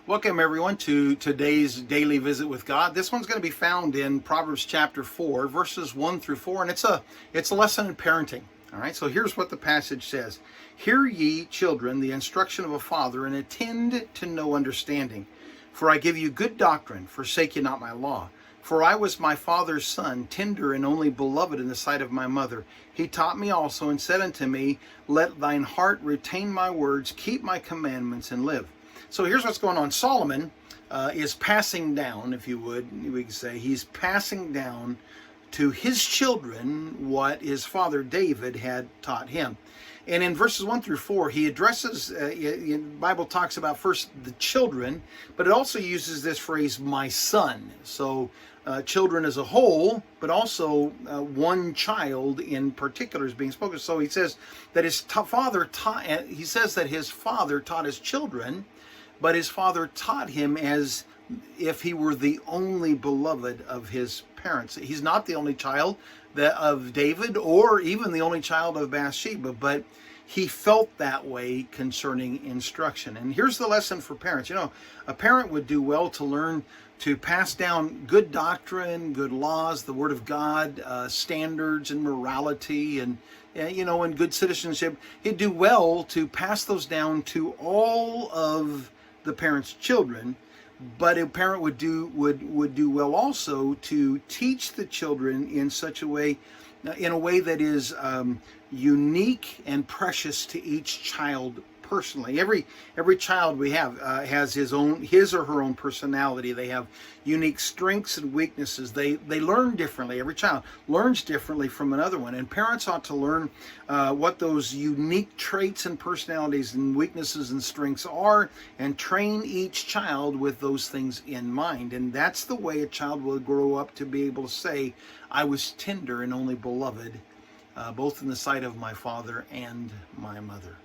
Welcome everyone to today's daily visit with God. This one's going to be found in Proverbs chapter 4, verses 1 through 4, and it's a lesson in parenting. All right, so here's what the passage says. Hear ye, children, the instruction of a father, and attend to no understanding. For I give you good doctrine, forsake ye not my law. For I was my father's son, tender and only beloved in the sight of my mother. He taught me also, and said unto me, Let thine heart retain my words, keep my commandments, and live. So here's what's going on. Solomon is passing down, if you would, we could say, he's passing down to his children what his father David had taught him. And in verses 1 through 4, he addresses, the Bible talks about first the children, but it also uses this phrase, my son. So children as a whole, but also one child in particular is being spoken. So he says that his father taught his children, but his father taught him as if he were the only beloved of his parents. He's not the only child of David or even the only child of Bathsheba, but he felt that way concerning instruction. And here's the lesson for parents. You know, a parent would do well to learn to pass down good doctrine, good laws, the Word of God, standards and morality and good citizenship. He'd do well to pass those down to all of the parent's children, but a parent would do well also to teach the children in a way that is unique and precious to each child personally. Every child we have has his or her own personality. They have unique strengths and weaknesses. They learn differently. Every child learns differently from another one, and parents ought to learn what those unique traits and personalities and weaknesses and strengths are, and train each child with those things in mind. And that's the way a child will grow up to be able to say, I was tender and only beloved, both in the sight of my father and my mother.